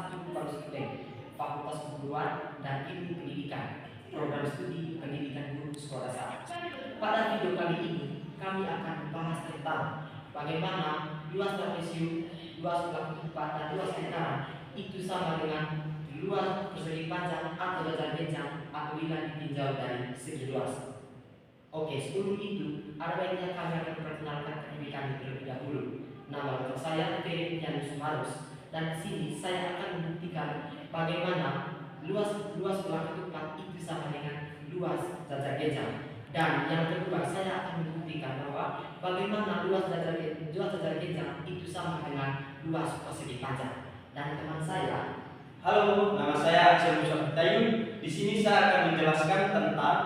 S1 Fakultas Fakultas Keguruan dan Ilmu Pendidikan, program studi pendidikan guru sekolah dasar. Pada video kali ini kami akan membahas tentang bagaimana luas trapesium, luas belakang tempat dan luas lingkaran itu sama dengan luas persegi panjang atau jajal genjang apabila ditinjau dari segi luas. Oke, sebelum itu ada baiknya kami akan memperkenalkan diri kami terlebih dahulu. Nama lengkap saya Ferry Yanus Sumarus, dan di sini saya akan membuktikan bagaimana luas belakang tempat itu sama dengan luas jajal genjang. Dan yang kedua, saya akan membuktikan bahwa bagaimana luas jajal genjang itu sama dengan luas persegi panjang. Dan teman saya, halo, nama saya Aceh Musa Tayu. Di sini saya akan menjelaskan tentang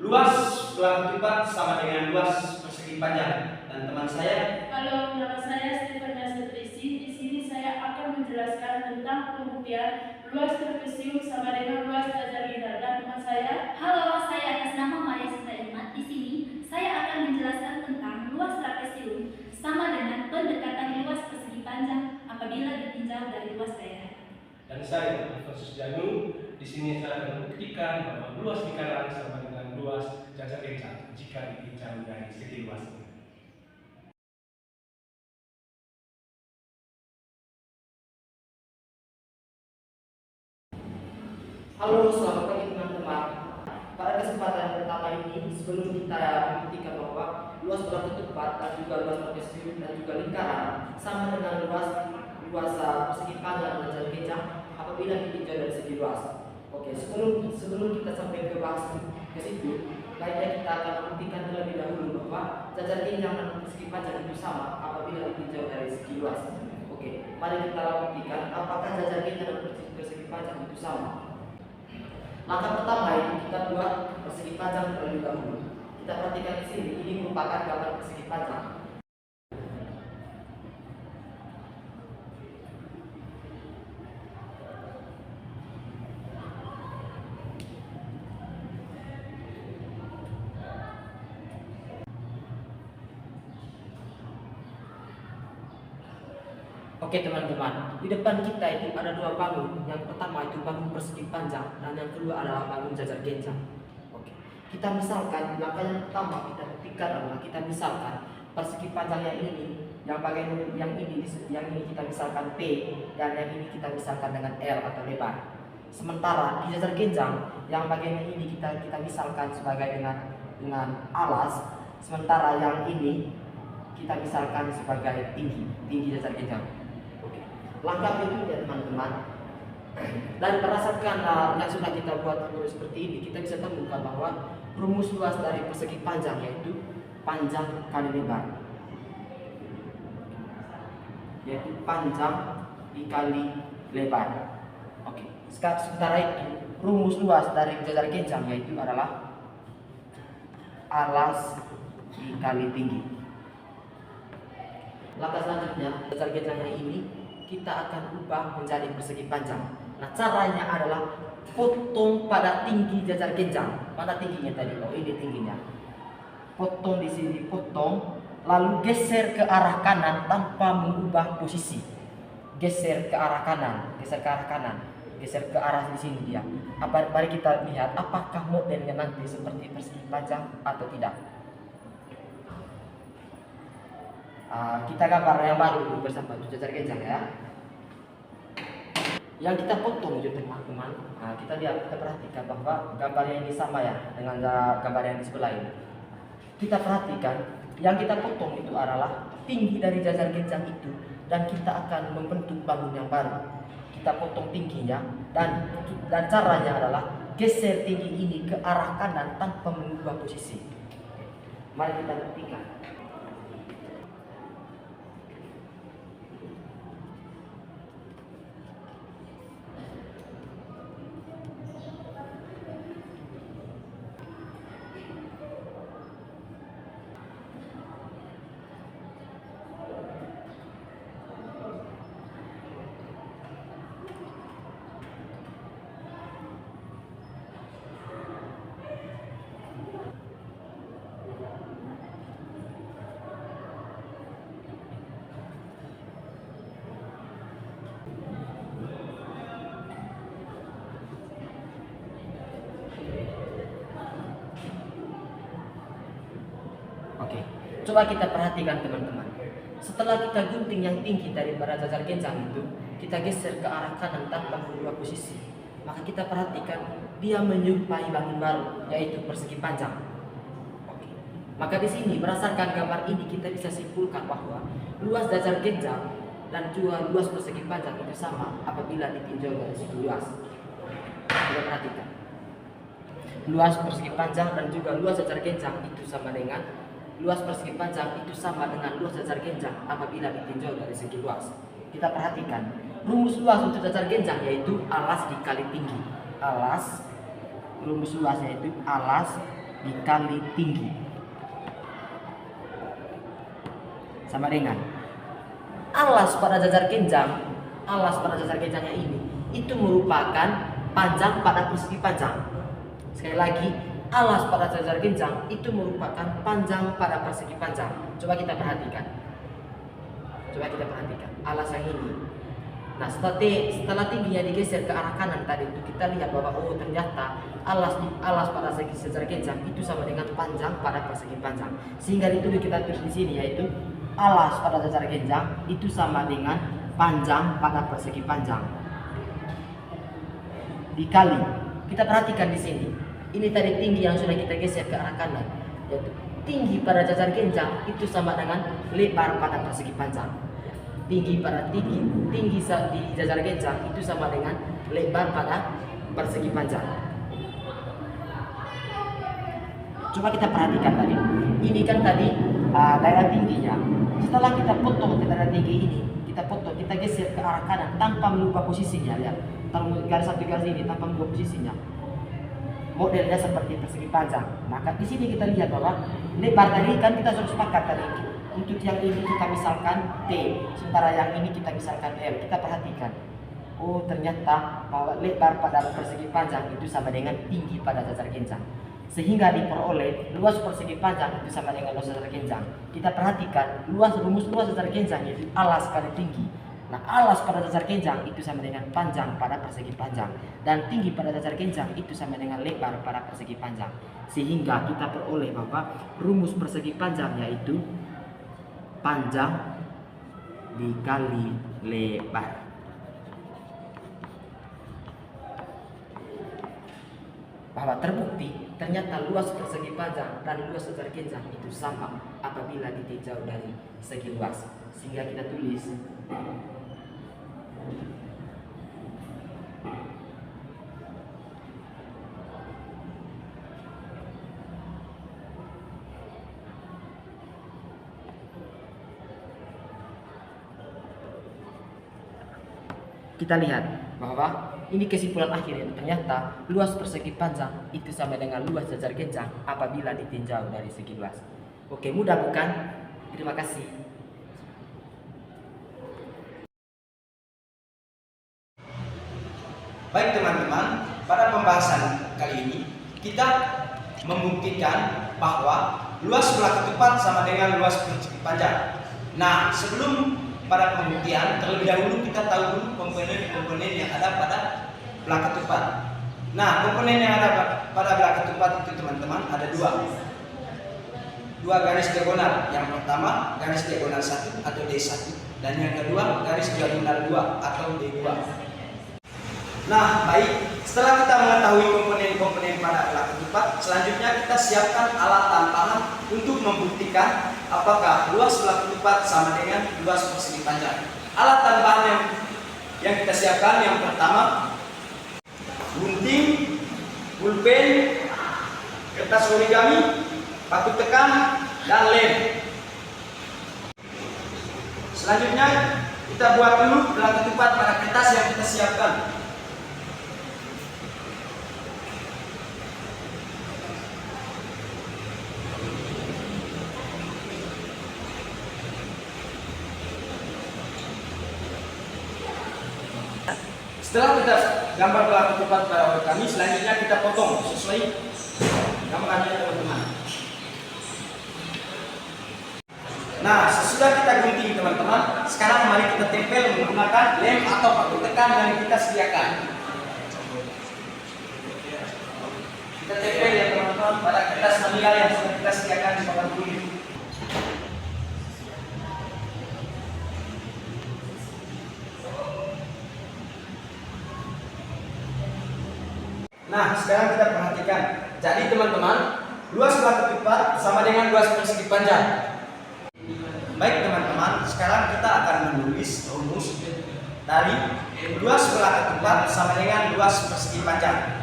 luas belakang tempat sama dengan luas persegi panjang. Dan teman saya, halo, nama saya Stefania Setrisi. Di sini saya akan menjelaskan tentang pembuktian luas trapesium sama dengan luas jajal genjang. Dan teman saya, halo, saya atas nama Maria Sinta Imat. Di sini saya akan menjelaskan tentang luas trapesium sama dengan pendekatan luas persegi panjang apabila ditinjau dari luas daerah. Dan saya, Alfonsus Janu, di sini saya akan membuktikan bahwa luas lingkaran sama dengan luas jajal genjang jika ditinjau dari segi luas. halo, selamat pagi teman-teman. Pada kesempatan pertama ini, sebelum kita membuktikan bahwa luas belakang tempat dan juga luas trapesium dan juga lingkaran sama dengan luas persegi panjang dan jajal genjang apabila ditinjau dari segi luas. Oke, sebelum kita sampai ke bahas ke situ, baiknya kita akan membuktikan terlebih dahulu bahwa jajal genjang dan persegi panjang itu sama apabila ditinjau dari segi luas. Oke, mari kita buktikan apakah jajal genjang dan persegi panjang itu sama. Langkah pertama itu kita buat persegi panjang terlebih dahulu. Kita perhatikan di sini, ini merupakan gambar persegi panjang. Oke teman-teman, di depan kita itu ada dua bangun. Yang pertama itu bangun persegi panjang dan yang kedua adalah bangun jajal genjang. Oke, kita misalkan langkah yang pertama kita buktikan adalah kita misalkan persegi panjang yang bagian yang ini kita misalkan P dan yang ini kita misalkan dengan L atau lebar. Sementara di jajal genjang yang bagian ini kita misalkan sebagai dengan alas, sementara yang ini kita misalkan sebagai tinggi jajal genjang. Langkah berikutnya teman-teman, dari berdasarkan yang sudah kita buat seperti ini, kita bisa temukan bahwa rumus luas dari persegi panjang yaitu panjang kali lebar, yaitu panjang dikali lebar. Oke, sementara itu rumus luas dari jajal genjang yaitu adalah alas dikali tinggi. Langkah selanjutnya, jajal genjangnya ini kita akan ubah menjadi persegi panjang. Nah, caranya adalah potong pada tinggi jajal genjang. Mana tingginya tadi? Oh, ini tingginya. Potong di sini, potong, lalu geser ke arah kanan tanpa mengubah posisi. Geser ke arah kanan, geser ke arah di sini dia. Mari kita lihat apakah modelnya nanti seperti persegi panjang atau tidak. Kita gambar yang baru bersama jajal genjang ya. Yang kita potong itu teman-teman, kita perhatikan bahwa gambarnya ini sama ya dengan gambar yang di sebelah ini. Kita perhatikan yang kita potong itu adalah tinggi dari jajal genjang itu, dan kita akan membentuk bangun yang baru. Kita potong tingginya dan caranya adalah geser tinggi ini ke arah kanan tanpa mengubah posisi. Mari kita buktikan. Coba kita perhatikan teman-teman. Setelah kita gunting yang tinggi daripada cacar genjang itu, kita geser ke arah kanan tanpa merubah posisi. Maka kita perhatikan dia menyerupai bangun baru, yaitu persegi panjang. Oke. Maka di sini berdasarkan gambar ini kita bisa simpulkan bahwa luas cacar genjang dan juga luas persegi panjang itu sama apabila ditinjau dari segi luas. Kita perhatikan. Luas persegi panjang dan juga luas cacar genjang itu sama dengan luas persegi panjang itu sama dengan luas cacar genjang apabila ditinjau dari segi luas. Kita perhatikan rumus luas untuk cacar genjang yaitu alas dikali tinggi. Rumus luasnya itu alas dikali tinggi sama dengan alas pada cacar genjangnya ini itu merupakan panjang pada persegi panjang. Sekali lagi, alas pada cacar genjang itu merupakan panjang pada persegi panjang. Coba kita perhatikan alas yang ini. Nah, setelah tingginya digeser ke arah kanan tadi itu kita lihat bahwa ternyata alas pada segi cacar genjang itu sama dengan panjang pada persegi panjang. Sehingga ditulis kita tulis di sini yaitu alas pada cacar genjang itu sama dengan panjang pada persegi panjang. Dikali. Kita perhatikan di sini. Ini tadi tinggi yang sudah kita geser ke arah kanan, yaitu tinggi pada cacar genjang itu sama dengan lebar pada persegi panjang. Tinggi di cacar genjang itu sama dengan lebar pada persegi panjang. Coba kita perhatikan tadi. Ini kan tadi daerah tingginya. Setelah kita potong ke daerah tinggi ini, kita geser ke arah kanan tanpa mengubah posisinya. Lihat, taruh garis satu garis ini tanpa mengubah posisinya. Modelnya seperti persegi panjang. Maka di sini kita lihat bahwa lebar tadi kan kita sudah sepakat tadi. Untuk yang ini kita misalkan T, sementara yang ini kita misalkan L. Kita perhatikan. Ternyata bahwa lebar pada persegi panjang itu sama dengan tinggi pada cacar genjang. Sehingga diperoleh luas persegi panjang itu sama dengan luas cacar genjang. Kita perhatikan rumus luas cacar genjang yaitu alas kali tinggi. Nah, alas pada cacar genjang itu sama dengan panjang pada persegi panjang dan tinggi pada cacar genjang itu sama dengan lebar pada persegi panjang. Sehingga kita peroleh bahwa rumus persegi panjang yaitu panjang dikali lebar. Bahwa terbukti ternyata luas persegi panjang dan luas cacar genjang itu sama apabila ditinjau dari segi luas. Sehingga kita tulis kita lihat bahwa ini kesimpulan akhir. Ternyata luas persegi panjang itu sama dengan luas cacar genjang apabila ditinjau dari segi luas. Oke, mudah bukan? Terima kasih. Baik teman-teman, pada pembahasan kali ini kita membuktikan bahwa luas belah ketupat sama dengan luas persegi panjang. Nah, sebelum pada pembuktian, terlebih dahulu kita tahu dulu komponen-komponen yang ada pada belah ketupat. Nah, komponen yang ada pada belah ketupat itu teman-teman ada dua garis diagonal. Yang pertama garis diagonal 1 atau D1 dan yang kedua garis diagonal 2 atau D2. Nah, baik, setelah kita mengetahui komponen-komponen pada belah ketupat, selanjutnya kita siapkan alat tambahan untuk membuktikan apakah luas belah ketupat sama dengan luas persegi panjang. Alat tambahan yang kita siapkan yang pertama gunting, pulpen, kertas origami, batu tekan, dan lem. Selanjutnya kita buat dulu belah ketupat pada kertas yang kita siapkan. Setelah kita gambar belah ketupat pada origami, selanjutnya kita potong sesuai gambarnya teman-teman. Nah, sesudah kita gunting teman-teman, sekarang mari kita tempel menggunakan lem atau batu tekan yang kita sediakan. Kita tempel ya teman-teman pada kertas manila yang sudah kita sediakan di bawah kulit. Nah, sekarang kita perhatikan. Jadi teman-teman, luas belah ketupat sama dengan luas persegi panjang. Baik teman-teman, sekarang kita akan menulis rumus dari luas belah ketupat sama dengan luas persegi panjang.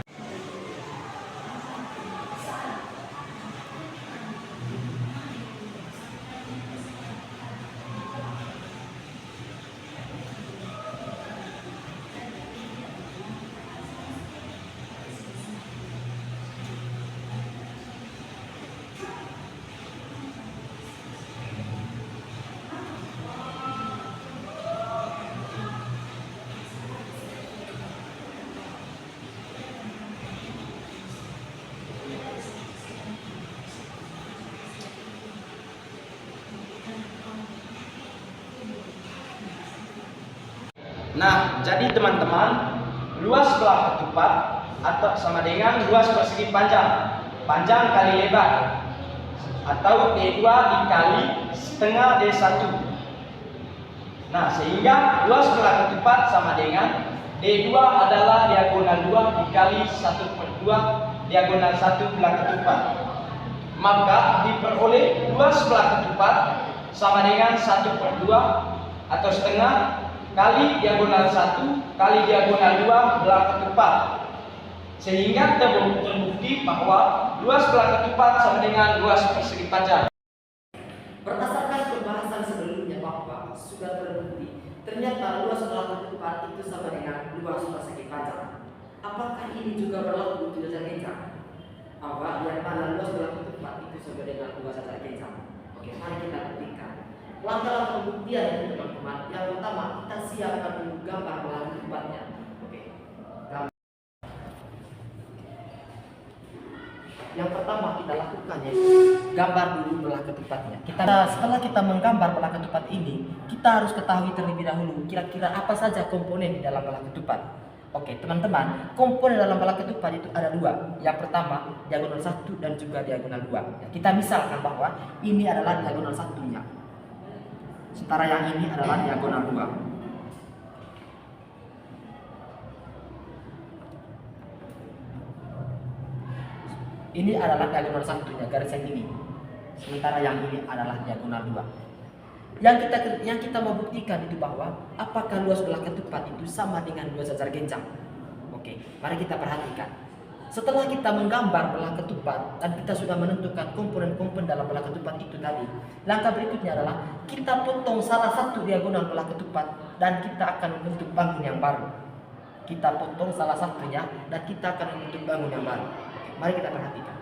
Nah, jadi teman-teman, luas belah ketupat atau sama dengan luas persegi panjang. Panjang kali lebar atau D2 dikali setengah D1. Nah, sehingga luas belah ketupat sama dengan D2 adalah diagonal 2 dikali 1/2 diagonal 1 belah ketupat. Maka diperoleh luas belah ketupat sama dengan 1/2 atau setengah kali diagonal 1 kali diagonal 2 belah ketupat. Sehingga terbukti bahwa luas belah ketupat sama dengan luas persegi panjang. Berdasarkan pembahasan sebelumnya bahwa sudah terbukti ternyata luas belah ketupat itu sama dengan luas persegi panjang. Apakah ini juga berlaku untuk jajar kencang? Bahwa yang mana luas belah ketupat itu sama dengan luas jajar kencang. Oke, mari kita buktikan. Langkah-langkah pembuktian itu teman-teman. Yang pertama, kita siapkan dulu gambar belah ketupatnya. Oke. Yang pertama kita lakukan yaitu gambar dulu belah ketupatnya. Setelah kita menggambar belah ketupat ini, kita harus ketahui terlebih dahulu kira-kira apa saja komponen di dalam belah ketupat. Oke, teman-teman, komponen dalam belah ketupat itu ada dua. Yang pertama diagonal 1 dan juga diagonal 2. Kita misalkan bahwa ini adalah diagonal 1-nya. Sementara yang ini adalah diagonal 2. Ini adalah diagonal 1-nya, garis yang ini. Sementara yang ini adalah diagonal 2. Yang kita mau buktikan itu bahwa apakah luas belah ketupat itu sama dengan luas jajar gencang. Oke, mari kita perhatikan. Setelah kita menggambar belah ketupat dan kita sudah menentukan komponen-komponen dalam belah ketupat itu tadi, langkah berikutnya adalah kita potong salah satu diagonal belah ketupat dan kita akan membentuk bangun yang baru. Kita potong salah satunya dan kita akan membentuk bangun yang baru. Mari kita perhatikan.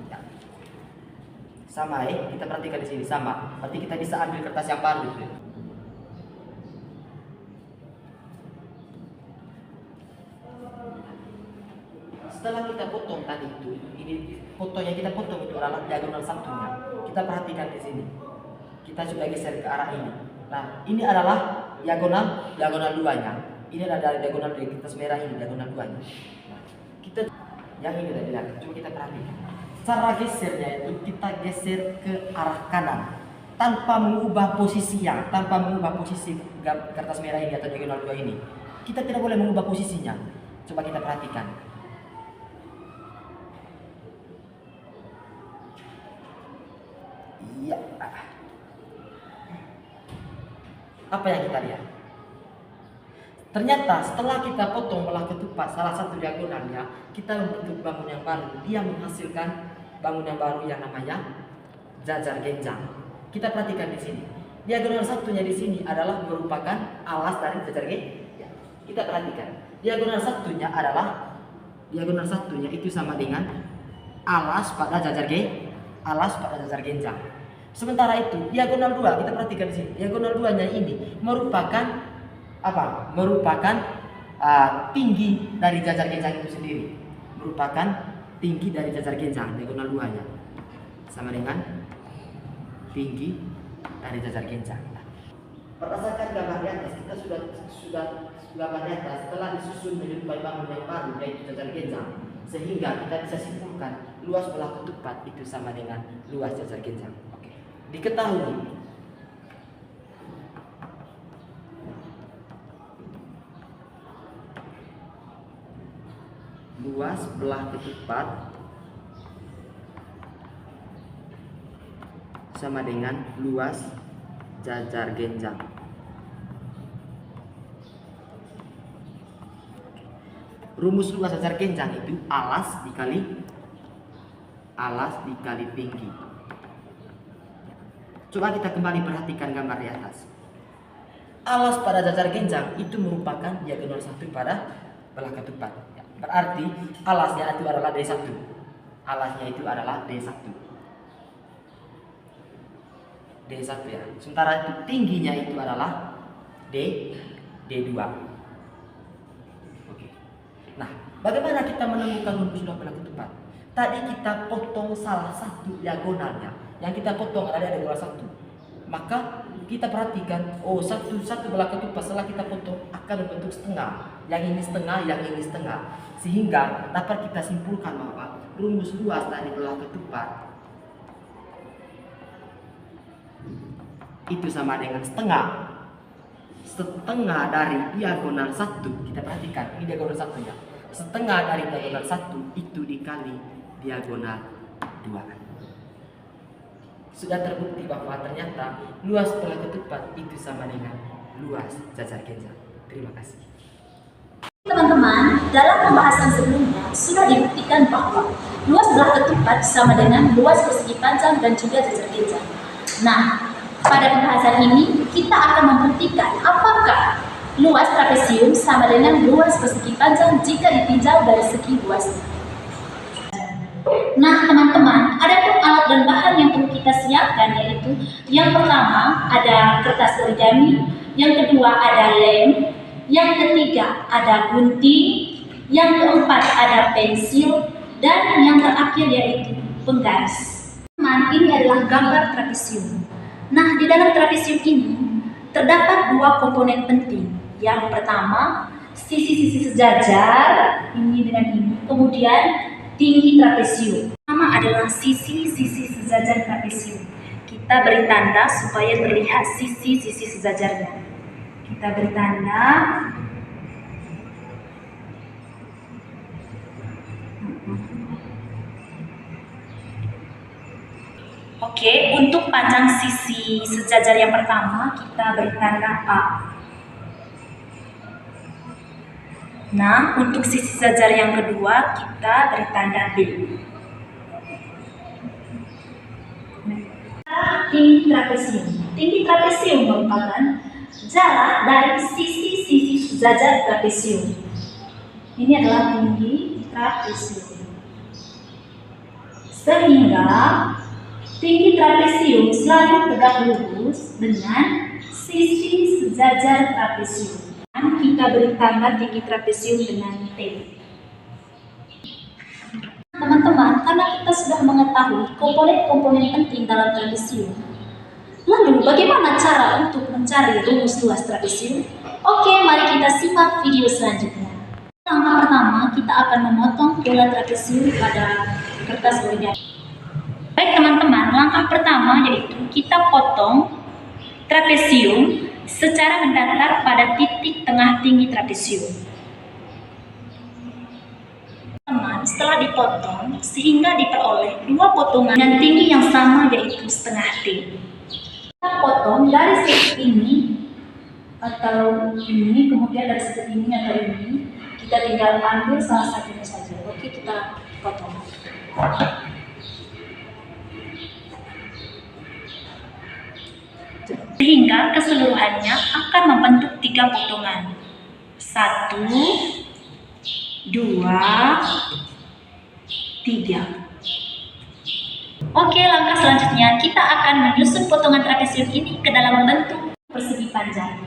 Ya. Sama kita perhatikan di sini sama. Berarti kita bisa ambil kertas yang baru. Setelah kita potong tadi itu, ini foto yang kita potong itu adalah diagonal 1-nya. Kita perhatikan di sini. Kita sudah geser ke arah ini. Nah, ini adalah diagonal 2-nya. Ini adalah dari diagonal dari kertas merah ini, diagonal 2-nya. Nah, kita yang ini tadi lihat. Coba kita perhatikan. Cara gesernya itu kita geser ke arah kanan tanpa mengubah posisinya, tanpa mengubah posisi kertas merah ini atau diagonal 2 ini. Kita tidak boleh mengubah posisinya. Coba kita perhatikan. Iya. Apa yang kita lihat? Ternyata setelah kita potong belah ketupat salah satu diagonalnya, kita membentuk bangun yang baru. Dia menghasilkan bangun yang baru yang namanya jajar genjang. Kita perhatikan di sini. Diagonal 1-nya di sini adalah merupakan alas dari jajar genjang. Kita perhatikan. Diagonal 1-nya adalah itu sama dengan alas pada jajar genjang. Sementara itu diagonal 2, kita perhatikan di sini. Diagonal 2-nya ini merupakan apa? Merupakan tinggi dari jajar genjang itu sendiri. Merupakan tinggi dari jajar genjang diagonal 2-nya. Sama dengan tinggi dari jajar genjang. Berdasarkan gambar di atas, kita sudah gambar di atas telah disusun menyerupai bangun yang baru yaitu jajar genjang. Sehingga kita bisa simpulkan luas belah ketupat itu sama dengan luas jajar genjang. Diketahui luas belah ketupat sama dengan luas jajar genjang. Rumus luas jajar genjang itu alas dikali tinggi. Coba kita kembali perhatikan gambar di atas. Alas pada jajar genjang itu merupakan diagonal 1 pada belah ketupat. Berarti alasnya itu adalah D1. Alasnya itu adalah D1. D1 ya. Sementara itu tingginya itu adalah D2. Oke. Nah, bagaimana kita menemukan rumus luas belah ketupat? Tadi kita potong salah satu diagonalnya. Yang kita potong adalah diagonal 1. Maka kita perhatikan, satu belah ketupat setelah kita potong akan membentuk setengah. Yang ini setengah, yang ini setengah. Sehingga dapat kita simpulkan bahwa rumus luas dari belah ketupat itu sama dengan setengah dari diagonal 1. Kita perhatikan, ini diagonal 1 ya. Setengah dari diagonal 1 itu dikali diagonal 2. Sudah terbukti bahwa ternyata luas belah ketupat itu sama dengan luas jajar genjang. Terima kasih. Teman-teman, dalam pembahasan sebelumnya sudah dibuktikan bahwa luas belah ketupat sama dengan luas persegi panjang dan juga jajar genjang. Nah, pada pembahasan ini kita akan membuktikan apakah luas trapesium sama dengan luas persegi panjang jika ditinjau dari segi luasnya. Nah, teman-teman, ada pun alat dan bahan yang perlu kita siapkan, yaitu yang pertama ada kertas origami, yang kedua ada lem, yang ketiga ada gunting, yang keempat ada pensil, dan yang terakhir yaitu penggaris. Teman, ini adalah gambar trapesium. Nah, di dalam trapesium ini terdapat dua komponen penting. Yang pertama, sisi-sisi sejajar, ini dengan ini, kemudian tinggi trapesium. Pertama adalah sisi-sisi sejajar trapesium. Kita beri tanda supaya terlihat sisi-sisi sejajarnya. Kita beri tanda. Oke, untuk panjang sisi sejajar yang pertama kita beri tanda A. Nah, untuk sisi sejajar yang kedua kita beri tanda B. Tinggi trapesium. Tinggi trapesium merupakan jarak dari sisi-sisi sejajar trapesium. Ini adalah tinggi trapesium. Sehingga tinggi trapesium selalu tegak lurus dengan sisi sejajar trapesium. Kita beri tanda tinggi trapesium dengan T. Teman-teman, karena kita sudah mengetahui komponen-komponen penting dalam trapesium, lalu bagaimana cara untuk mencari rumus luas trapesium? Oke, mari kita simak video selanjutnya. Langkah pertama, kita akan memotong bola trapesium pada kertas origami. Baik teman-teman, langkah pertama yaitu kita potong trapesium secara mendatar pada titik tengah tinggi trapesium. Teman, setelah dipotong sehingga diperoleh dua potongan dengan tinggi yang sama yaitu setengah T. Kita potong dari sisi ini atau ini, kemudian dari sisi ini atau ini, kita tinggal ambil salah satunya saja. Oke, kita potong. Sehingga keseluruhannya akan membentuk 3 potongan. 1, 2, 3. Oke, langkah selanjutnya kita akan menyusun potongan trapesium ini ke dalam bentuk persegi panjang.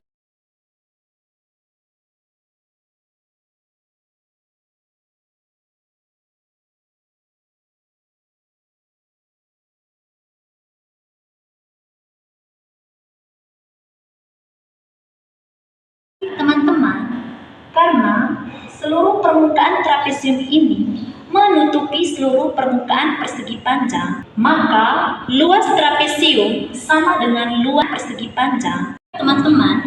Teman-teman, karena seluruh permukaan trapesium ini menutupi seluruh permukaan persegi panjang, maka luas trapesium sama dengan luas persegi panjang. Teman-teman,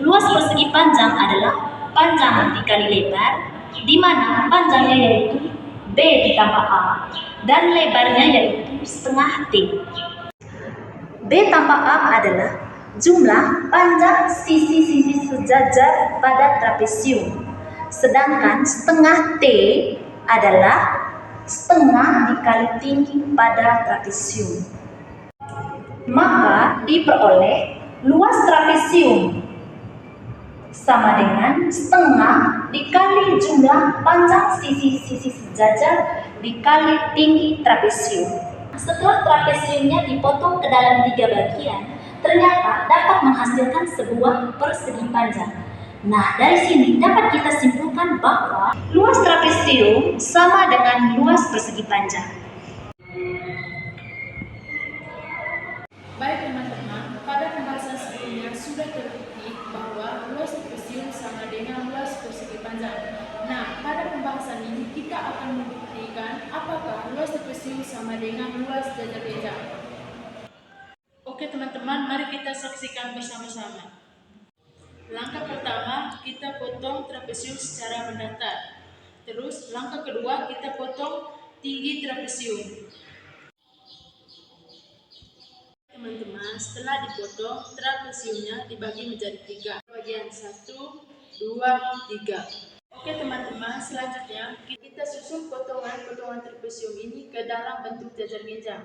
luas persegi panjang adalah panjang dikali lebar di mana panjangnya yaitu B ditambah A dan lebarnya yaitu setengah T. B tambah A adalah jumlah panjang sisi-sisi sejajar pada trapesium, sedangkan setengah T adalah setengah dikali tinggi pada trapesium. Maka diperoleh luas trapesium sama dengan setengah dikali jumlah panjang sisi-sisi sejajar dikali tinggi trapesium. Setelah trapesiumnya dipotong ke dalam 3 bagian, ternyata dapat menghasilkan sebuah persegi panjang. Nah, dari sini dapat kita simpulkan bahwa luas trapesium sama dengan luas persegi panjang. Baik teman-teman, pada pembahasan sebelumnya sudah terbukti bahwa luas trapesium sama dengan luas persegi panjang. Nah, pada pembahasan ini kita akan membuktikan apakah luas trapesium sama dengan luas jajar genjang. Oke teman-teman, mari kita saksikan bersama-sama. Langkah pertama, kita potong trapesium secara mendatar. Terus, langkah kedua, kita potong tinggi trapesium. Teman-teman, setelah dipotong, trapesiumnya dibagi menjadi 3. Bagian 1, 2, 3. Oke teman-teman, selanjutnya kita susun potongan-potongan trapesium ini ke dalam bentuk jajar genjang.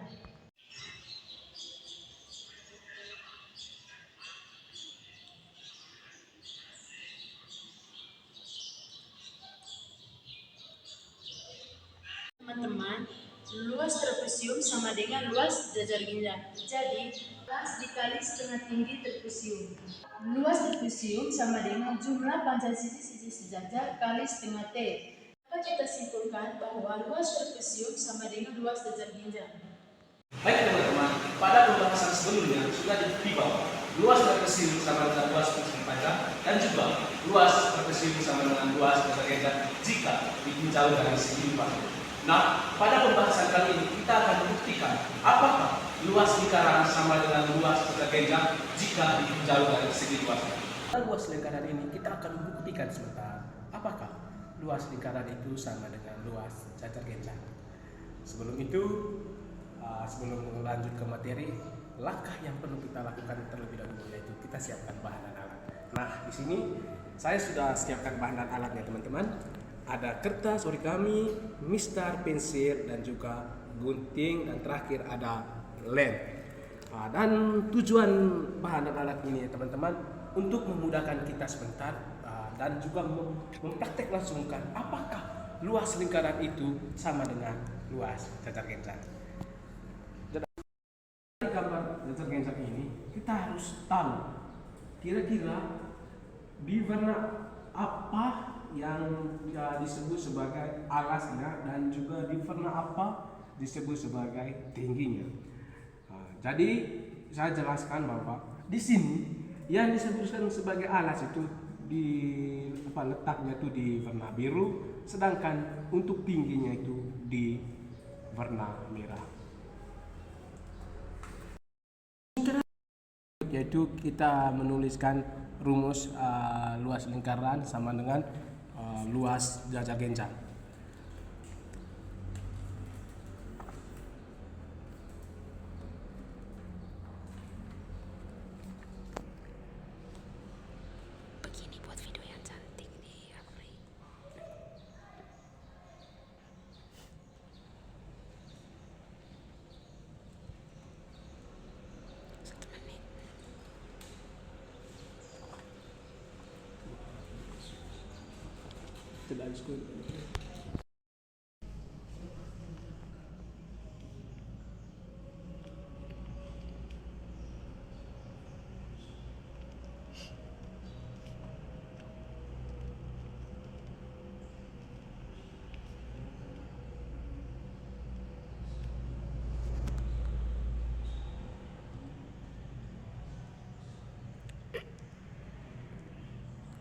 Teman-teman, luas trapesium sama dengan luas jajar genjang. Jadi, luas dikali setengah tinggi trapesium. Luas trapesium sama dengan jumlah panjang sisi-sisi sejajar kali setengah T. Dapat kita simpulkan bahwa luas trapesium sama dengan luas jajar genjang. Baik teman-teman, pada pembahasan sebelumnya sudah dibukti bahwa luas trapesium sama dengan luas persegi panjang dan juga luas trapesium sama dengan luas jajar genjang jika ditinjau dari segi luas. Nah, pada pembahasan kali ini kita akan membuktikan apakah luas lingkaran sama dengan luas jajar genjang jika ditinjau dari segi luas. Pada luas lingkaran ini kita akan membuktikan sebentar apakah luas lingkaran itu sama dengan luas jajar genjang. Sebelum itu, sebelum lanjut ke materi, langkah yang perlu kita lakukan terlebih dahulu yaitu kita siapkan bahan dan alat. Nah, di sini saya sudah siapkan bahan dan alatnya teman-teman. Ada kertas origami, mistar, pensil, dan juga gunting, dan terakhir ada lem. Dan tujuan bahan dan alat ini teman-teman untuk memudahkan kita sebentar dan juga mempraktek langsungkan apakah luas lingkaran itu sama dengan luas jajar genjang. Dari gambar jajar genjang ini kita harus tahu kira-kira di warna apa yang disebut sebagai alasnya dan juga di warna apa disebut sebagai tingginya. Jadi saya jelaskan bahwa di sini yang disebutkan sebagai alas itu di letaknya itu di warna biru, sedangkan untuk tingginya itu di warna merah. Yaitu kita menuliskan rumus luas lingkaran sama dengan luas jajar genjang. Begini buat video yang cantik nih, Afri. Satu menit. Tidak diskut.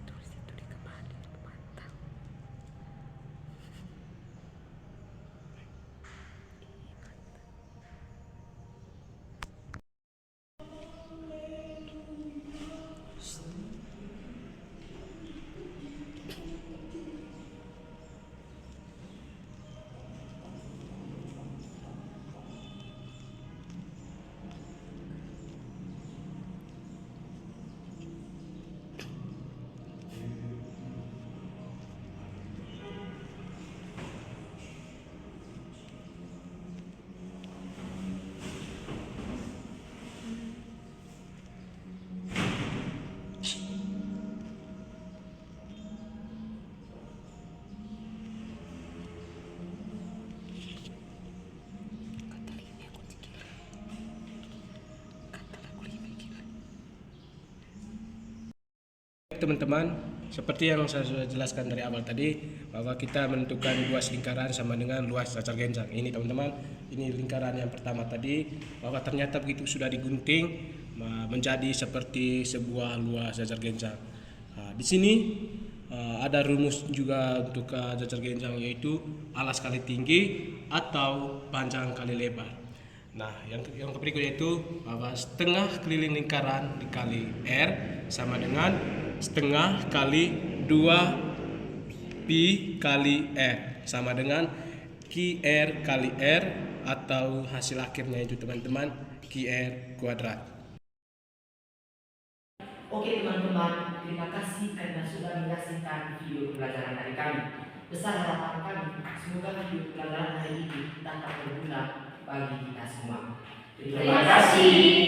Tulis itu di kepala, di mata. Teman-teman, seperti yang saya sudah jelaskan dari awal tadi, bahwa kita menentukan luas lingkaran sama dengan luas cacar genjang. Ini teman-teman, ini lingkaran yang pertama tadi, bahwa ternyata begitu sudah digunting menjadi seperti sebuah luas cacar genjang. Di sini ada rumus juga untuk cacar genjang, yaitu alas kali tinggi atau panjang kali lebar. Nah, yang berikutnya itu bahwa setengah keliling lingkaran dikali R sama dengan setengah kali 2 pi kali R sama dengan QR kali R, atau hasil akhirnya itu teman-teman QR kuadrat. Oke teman-teman, terima kasih karena sudah menyaksikan video pelajaran dari kami. Besar harapan kami, semoga video pelajaran hari ini dapat berguna bagi kita semua. Terima kasih.